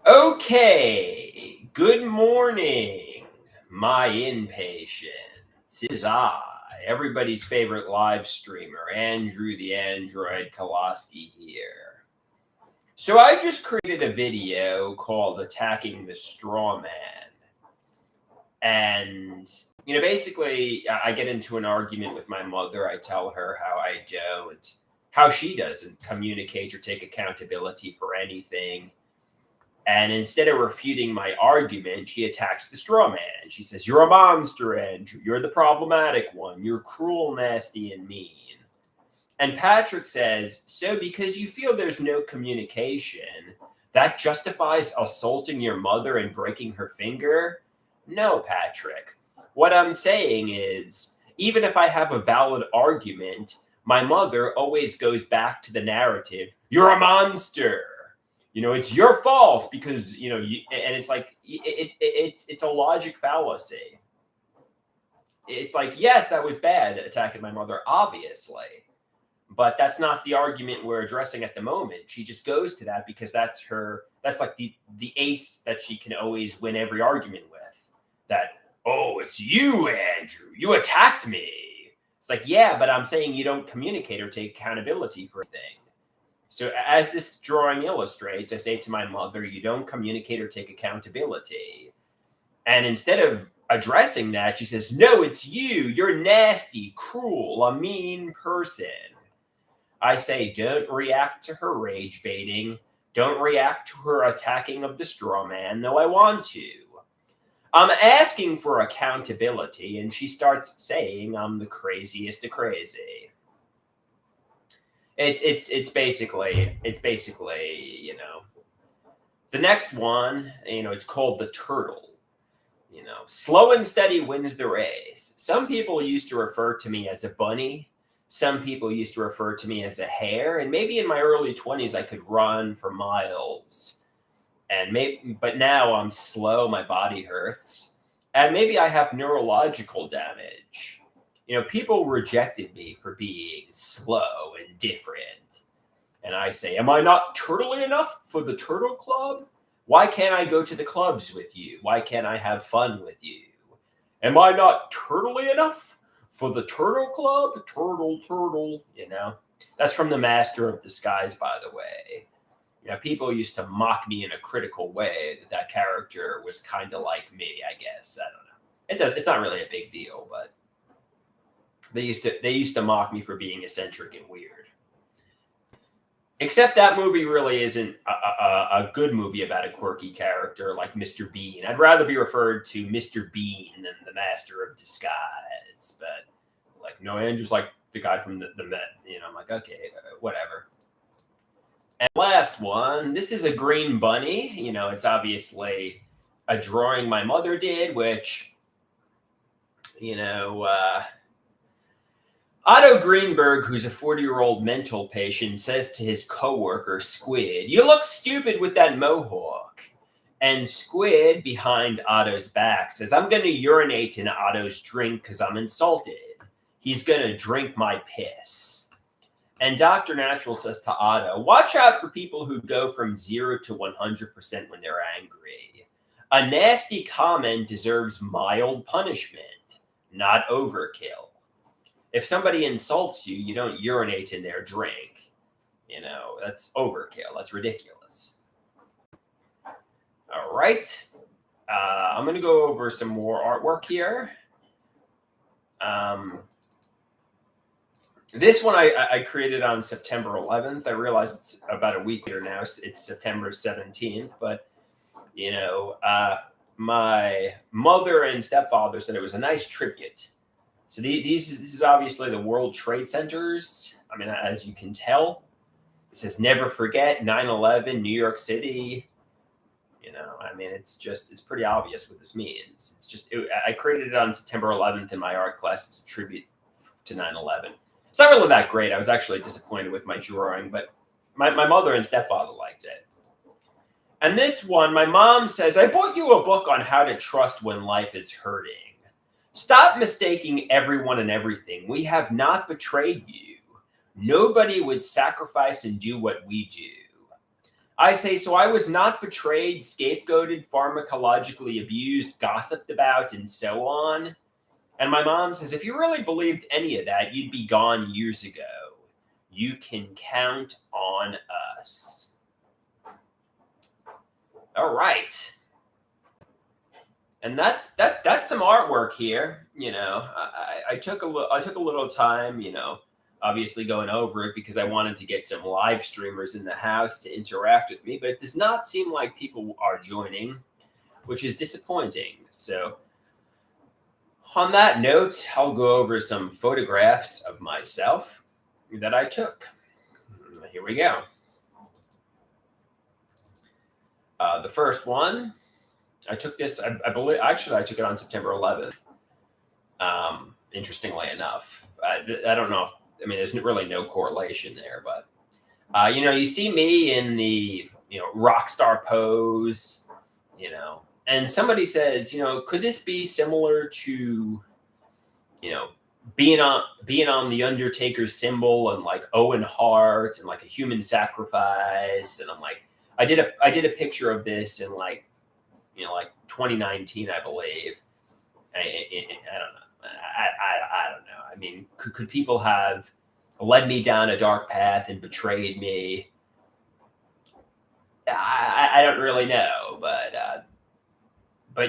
Okay, good morning, my inpatients. It is I, everybody's favorite live streamer, Andrew the Android Koloski here. So I just created a video called Attacking the Straw Man. And, basically, I get into an argument with my mother. I tell her how she doesn't communicate or take accountability for anything. And instead of refuting my argument, she attacks the straw man. She says, "You're a monster, Andrew. You're the problematic one. You're cruel, nasty, and mean." And Patrick says, "So because you feel there's no communication, that justifies assaulting your mother and breaking her finger?" No, Patrick. What I'm saying is, even if I have a valid argument, my mother always goes back to the narrative, "You're a monster. It's your fault because and it's like it's a logic fallacy. It's like, yes, that was bad, attacking my mother, obviously, but that's not the argument we're addressing at the moment. She just goes to that because that's like the ace that she can always win every argument with. That, "Oh, it's you, Andrew. You attacked me." It's like, yeah, but I'm saying you don't communicate or take accountability for anything. So as this drawing illustrates, I say to my mother, "You don't communicate or take accountability." And instead of addressing that, she says, "No, it's you. You're nasty, cruel, a mean person." I say, don't react to her rage baiting. Don't react to her attacking of the straw man, though I want to. I'm asking for accountability, and she starts saying I'm the craziest of crazy. It's basically the next one. It's called the turtle. Slow and steady wins the race. Some people used to refer to me as a bunny. Some people used to refer to me as a hare, and maybe in my early 20s I could run for miles. But now I'm slow. My body hurts, and maybe I have neurological damage. People rejected me for being slow and different. And I say, "Am I not turtly enough for the Turtle Club? Why can't I go to the clubs with you? Why can't I have fun with you? Am I not turtly enough for the Turtle Club? Turtle, turtle." That's from The Master of Disguise, by the way. People used to mock me in a critical way that character was kind of like me, I guess. I don't know. It's not really a big deal, but they used to mock me for being eccentric and weird. Except that movie really isn't a good movie about a quirky character like Mr. Bean. I'd rather be referred to Mr. Bean than the Master of Disguise. But no, Andrew's like the guy from the Met. I'm like, okay, whatever. And last one, this is a green bunny. It's obviously a drawing my mother did, which Otto Greenberg, who's a 40-year-old mental patient, says to his coworker, Squid, "You look stupid with that mohawk." And Squid, behind Otto's back, says, "I'm going to urinate in Otto's drink because I'm insulted. He's going to drink my piss." And Dr. Natural says to Otto, "Watch out for people who go from 0 to 100% when they're angry. A nasty comment deserves mild punishment, not overkill. If somebody insults you, you don't urinate in their drink. That's overkill. That's ridiculous." All right. I'm going to go over some more artwork here. This one I created on September 11th. I realize it's about a week later now. It's September 17th. But, my mother and stepfather said it was a nice tribute. So this is obviously the World Trade Centers. As you can tell, it says "Never forget 9/11, New York City." It's pretty obvious what this means. I created it on September 11th in my art class. It's a tribute to 9/11. It's not really that great. I was actually disappointed with my drawing, but my mother and stepfather liked it. And this one, my mom says, "I bought you a book on how to trust when life is hurting. Stop mistaking everyone and everything. We have not betrayed you. Nobody would sacrifice and do what we do. I say, so I was not betrayed, scapegoated, pharmacologically abused, gossiped about, and so on. And my mom says, if you really believed any of that, you'd be gone years ago. You can count on us. All right. And that's some artwork here. I took a little time, obviously going over it because I wanted to get some live streamers in the house to interact with me, but it does not seem like people are joining, which is disappointing. So on that note, I'll go over some photographs of myself that I took. Here we go. The first one, I took this, I believe, actually, I took it on September 11th. Interestingly enough, I don't know if, there's really no correlation there, but, you see me in the, rock star pose, and somebody says, could this be similar to, being on the Undertaker's symbol and like Owen Hart and like a human sacrifice? And I'm like, I did a picture of this in like 2019, I believe. I don't know. I don't know. Could people have led me down a dark path and betrayed me? I don't really know, but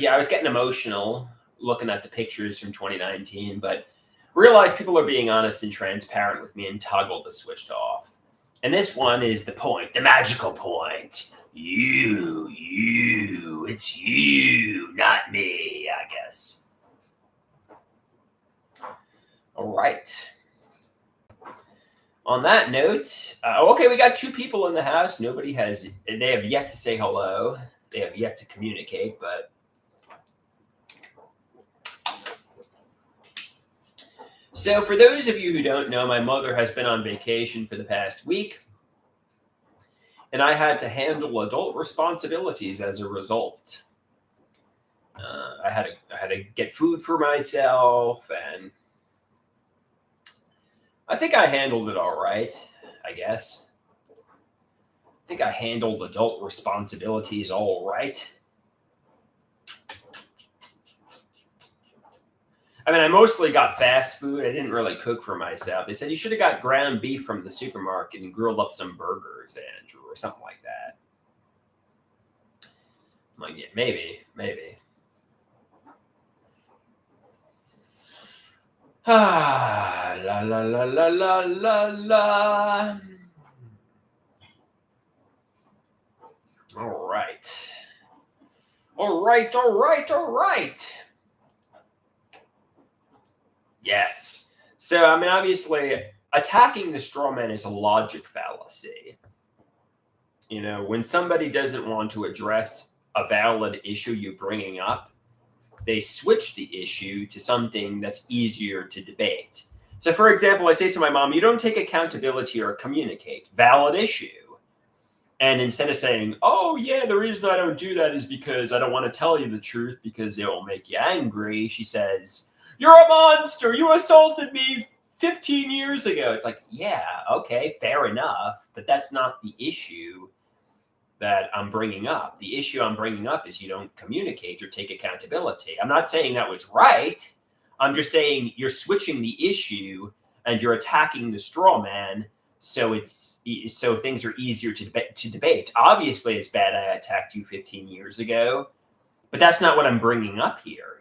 yeah, I was getting emotional looking at the pictures from 2019, but realized people are being honest and transparent with me and toggled the switch off. And this one is the point, the magical point. It's you, not me, I guess. All right. On that note, okay, we got 2 people in the house. They have yet to say hello. They have yet to communicate, but so for those of you who don't know, my mother has been on vacation for the past week, and I had to handle adult responsibilities as a result. I had to get food for myself, and I think I handled it all right, I guess. I think I handled adult responsibilities all right. I mostly got fast food. I didn't really cook for myself. They said you should have got ground beef from the supermarket and grilled up some burgers, Andrew, or something like that. I'm like, yeah, maybe. La la la la la la la. All right. Yes. So, obviously, attacking the straw man is a logic fallacy. When somebody doesn't want to address a valid issue you're bringing up, they switch the issue to something that's easier to debate. So, for example, I say to my mom, you don't take accountability or communicate. Valid issue. And instead of saying, oh, yeah, the reason I don't do that is because I don't want to tell you the truth because it will make you angry, she says, you're a monster. You assaulted me 15 years ago. It's like, yeah, okay, fair enough. But that's not the issue that I'm bringing up. The issue I'm bringing up is you don't communicate or take accountability. I'm not saying that was right. I'm just saying you're switching the issue and you're attacking the straw man. So things are easier to debate. Obviously, it's bad I attacked you 15 years ago, but that's not what I'm bringing up here,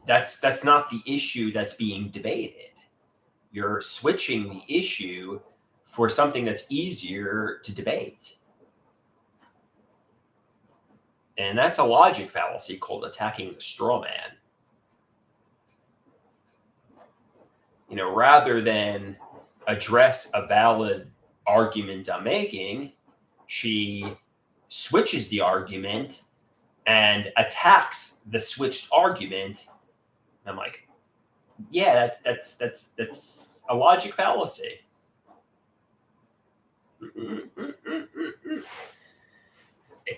That's not the issue that's being debated. You're switching the issue for something that's easier to debate. And that's a logic fallacy called attacking the straw man. Rather than address a valid argument I'm making, she switches the argument and attacks the switched argument. And I'm like, yeah, that's a logic fallacy.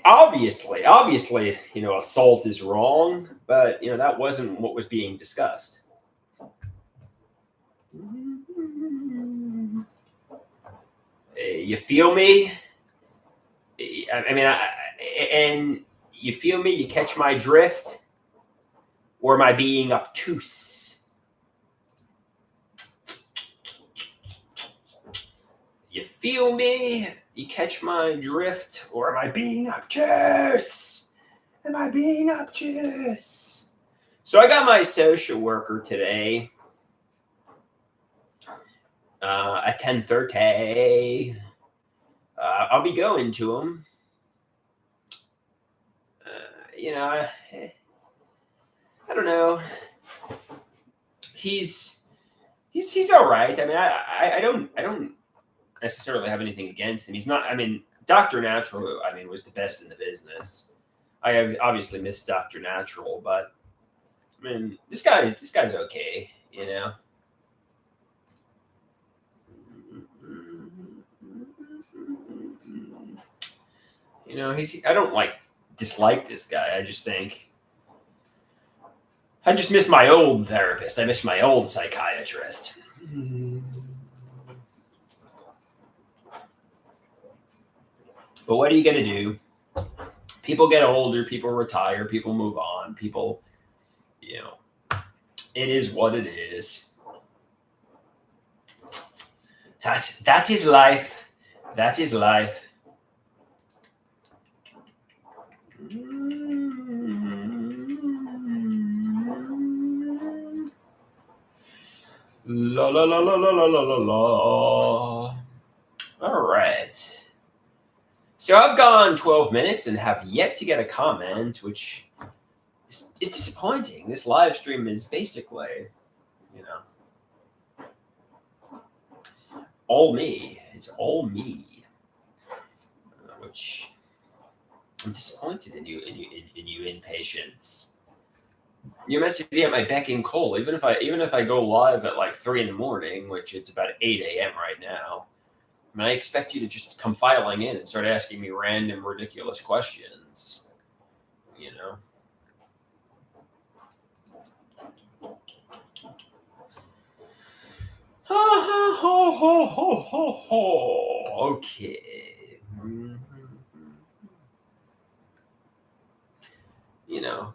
Obviously, assault is wrong, but that wasn't what was being discussed. You feel me? And you feel me? You catch my drift? Or am I being obtuse? You feel me? You catch my drift? Or am I being obtuse? Am I being obtuse? So I got my social worker today at 10:30. I'll be going to him. I don't know. He's all right. I mean, I don't necessarily have anything against him. He's not. I mean, Doctor Natural. I mean, was the best in the business. I have obviously missed Doctor Natural, but I mean, this guy's okay. I don't dislike this guy. I just think I just miss my old therapist. I miss my old psychiatrist. But what are you going to do? People get older, people retire, people move on, people, it is what it is. That is life. That is life. La la la la la la la la la. All right. So I've gone 12 minutes and have yet to get a comment, which is disappointing. This live stream is basically, all me. It's all me. Which I'm disappointed in you impatience. You're meant to be at my beck and call. Even if I go live at 3 a.m, which it's about 8 a.m. right now. I mean, I expect you to just come filing in and start asking me random, ridiculous questions. Ha ha ha ha ha ha ha. Okay.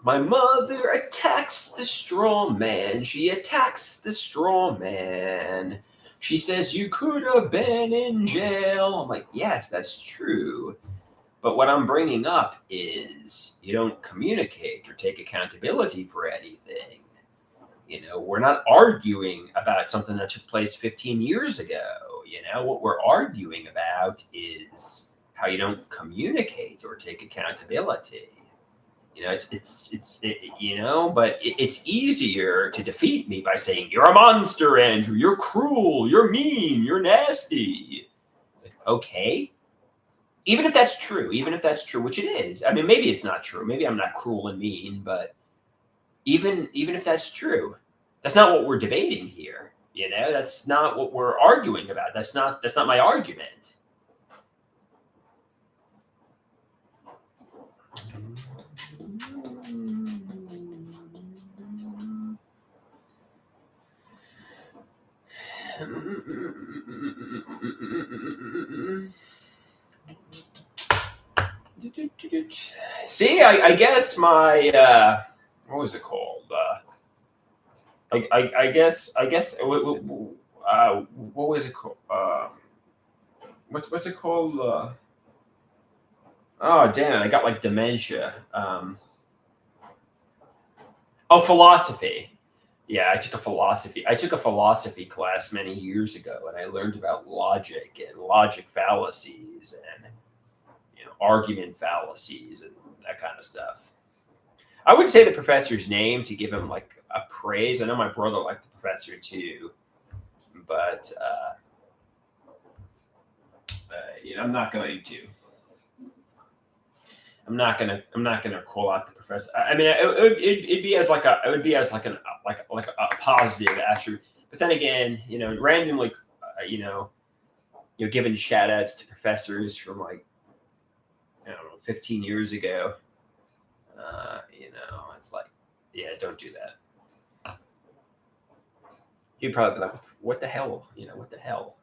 My mother attacks the straw man. She attacks the straw man. She says, you could have been in jail. I'm like, yes, that's true. But what I'm bringing up is you don't communicate or take accountability for anything. We're not arguing about something that took place 15 years ago. What we're arguing about is how you don't communicate or take accountability. But it's easier to defeat me by saying, you're a monster, Andrew, you're cruel, you're mean, you're nasty. It's like, okay. Even if that's true, which it is. I mean, maybe it's not true. Maybe I'm not cruel and mean, but even if that's true, that's not what we're debating here. That's not what we're arguing about. That's not my argument. See, I guess my what was it called? I guess what was it called? What's it called? Oh damn! I got dementia. Philosophy. Yeah, I took a philosophy class many years ago, and I learned about logic and logic fallacies and argument fallacies and that kind of stuff. I wouldn't say the professor's name to give him a praise. I know my brother liked the professor too, but I'm not going to. I'm not gonna call out the professor. I mean, it'd be as a positive attribute. But then again, randomly, giving shout outs to professors from I don't know 15 years ago. It's yeah, don't do that. He'd probably be like, what the hell? What the hell?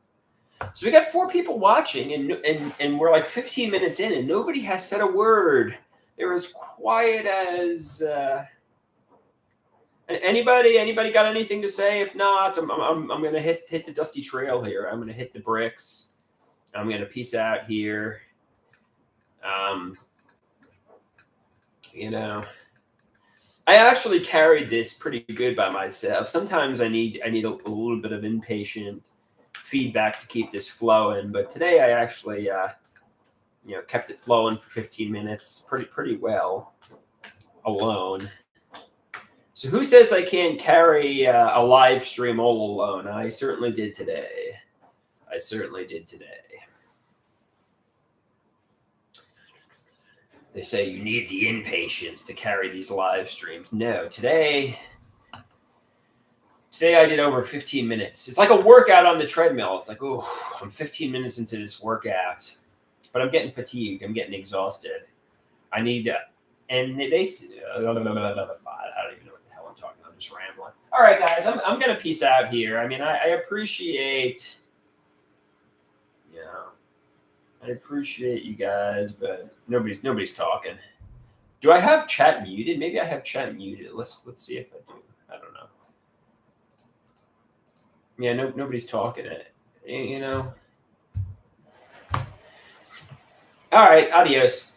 So we got 4 people watching, and we're like 15 minutes in, and nobody has said a word. They're as quiet as. Anybody got anything to say? If not, I'm gonna hit the dusty trail here. I'm gonna hit the bricks. I'm gonna peace out here. You know, I actually carried this pretty good by myself. Sometimes I need a little bit of impatient feedback to keep this flowing, but today I actually kept it flowing for 15 minutes pretty well alone. So who says I can't carry a live stream all alone? I certainly did today. I certainly did today. They say you need the impatience to carry these live streams. No, today I did over 15 minutes. It's like a workout on the treadmill. It's like, oh, I'm 15 minutes into this workout, but I'm getting fatigued. I'm getting exhausted. I need and they I don't even know what the hell I'm talking. I'm just rambling. All right, guys, I'm gonna peace out here. I mean, I appreciate, I appreciate you guys, but nobody's talking. Do I have chat muted? Maybe I have chat muted. Let's see if I do. I don't know. Yeah, nobody's talking it. All right, adios.